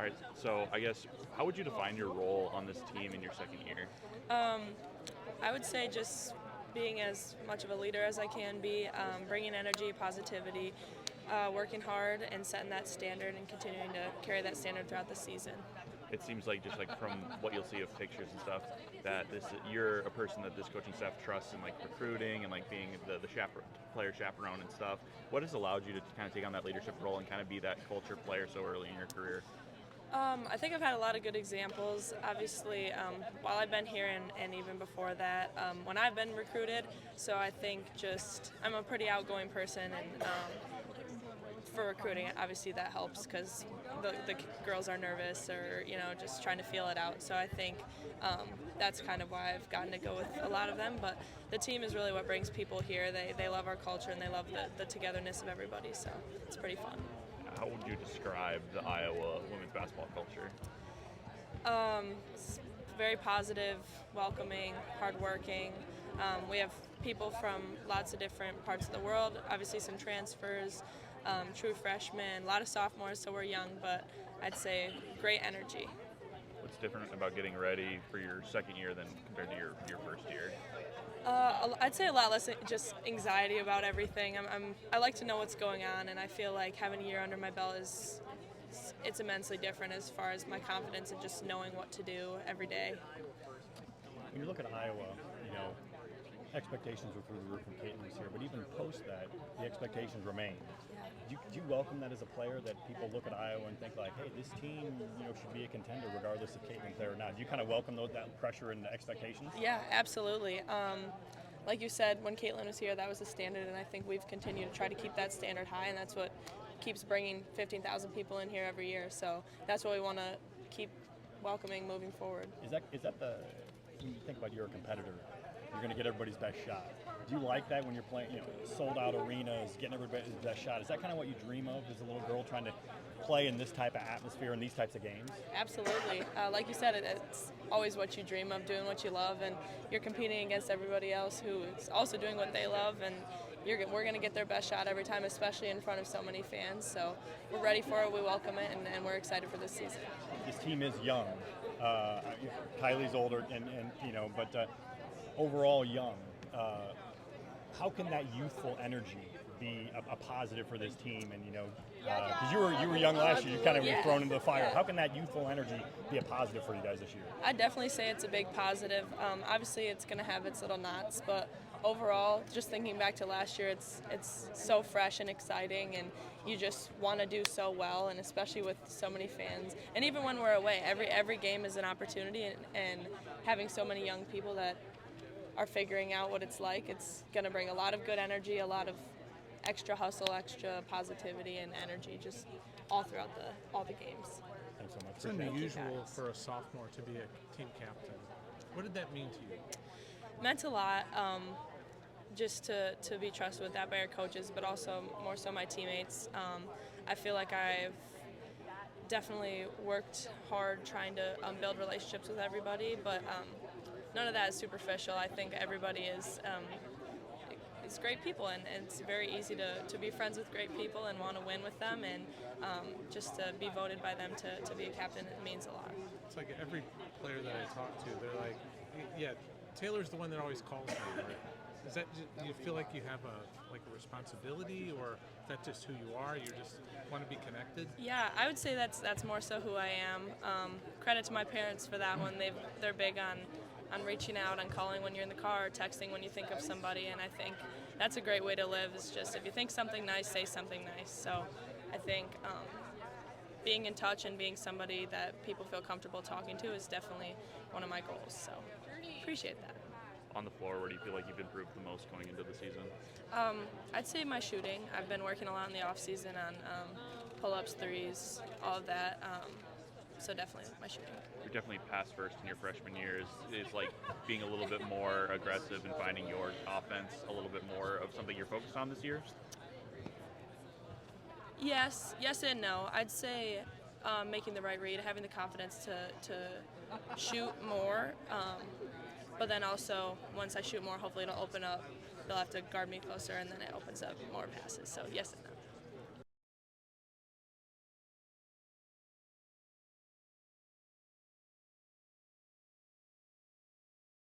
right, so I guess, how would you define your role on this team in your second year? I would say just being as much of a leader as I can be, bringing energy, positivity, working hard, and setting that standard and continuing to carry that standard throughout the season. It seems like, just like from what you'll see of pictures and stuff, that you're a person that this coaching staff trusts in, like, recruiting and, like, being the player chaperone and stuff. What has allowed you to kind of take on that leadership role and kind of be that culture player so early in your career? I think I've had a lot of good examples. Obviously, while I've been here and even before that, when I've been recruited. So I think just I'm a pretty outgoing person, and for recruiting, obviously that helps because the girls are nervous or just trying to feel it out. So I think that's kind of why I've gotten to go with a lot of them. But the team is really what brings people here. They love our culture and they love the togetherness of everybody. So it's pretty fun. How would you describe the Iowa women's basketball culture? It's very positive, welcoming, hardworking. We have people from lots of different parts of the world, obviously some transfers, true freshmen, a lot of sophomores, so we're young, but I'd say great energy. What's different about getting ready for your second year than compared to your first year? I'd say a lot less just anxiety about everything. I like to know what's going on, and I feel like having a year under my belt it's immensely different as far as my confidence and just knowing what to do every day. When you look at Iowa, expectations were through the roof when Caitlin was here, but even post that, the expectations remain. Do you welcome that as a player, that people look at Iowa and think like, hey, this team, should be a contender regardless if Caitlin's there or not? Do you kind of welcome that pressure and the expectations? Yeah, absolutely. Like you said, when Caitlin was here, that was the standard, and I think we've continued to try to keep that standard high, and that's what keeps bringing 15,000 people in here every year. So that's what we want to keep welcoming moving forward. Is that when you think about you're a competitor, you're going to get everybody's best shot. Do you like that when you're playing, sold out arenas, getting everybody's best shot? Is that kind of what you dream of as a little girl, trying to play in this type of atmosphere and these types of games? Absolutely. Like you said, it's always what you dream of, doing what you love, and you're competing against everybody else who is also doing what they love, and we're going to get their best shot every time, especially in front of so many fans. So we're ready for it, we welcome it, and we're excited for this season. This team is young. Kylie's older, but overall young. How can that youthful energy be a positive for this team? And because you were young last year, you kind of were thrown into the fire. Yeah. How can that youthful energy be a positive for you guys this year? I'd definitely say it's a big positive. Obviously, it's going to have its little knots, but overall, just thinking back to last year, it's so fresh and exciting, and you just want to do so well, and especially with so many fans. And even when we're away, every game is an opportunity, and having so many young people that are figuring out what it's like, it's going to bring a lot of good energy, a lot of extra hustle, extra positivity and energy just all throughout all the games. Thanks so much. It's unusual for a sophomore to be a team captain. What did that mean to you? Meant a lot, just to be trusted with that by our coaches, but also more so my teammates. I feel like I've definitely worked hard trying to build relationships with everybody, but none of that is superficial. I think everybody is great people, and it's very easy to be friends with great people and want to win with them, and just to be voted by them to be a captain, it means a lot. It's like every player that I talk to, they're like, yeah, Taylor's the one that always calls me. Right? Is that, do you feel like you have a responsibility, or is that just who you are? You just want to be connected? Yeah, I would say that's more so who I am. Credit to my parents for that one. They're big on reaching out, on calling when you're in the car, or texting when you think of somebody, and I think that's a great way to live. Is just, if you think something nice, say something nice. So I think being in touch and being somebody that people feel comfortable talking to is definitely one of my goals. So appreciate that. On the floor, where do you feel like you've improved the most going into the season? I'd say my shooting. I've been working a lot in the off season on pull-ups, threes, all of that. So definitely my shooting. You're definitely pass first in your freshman year. Is like being a little bit more aggressive and finding your offense a little bit more of something you're focused on this year? Yes and no. I'd say making the right read, having the confidence to shoot more, but then also once I shoot more, hopefully it'll open up. They'll have to guard me closer, and then it opens up more passes. So yes and no.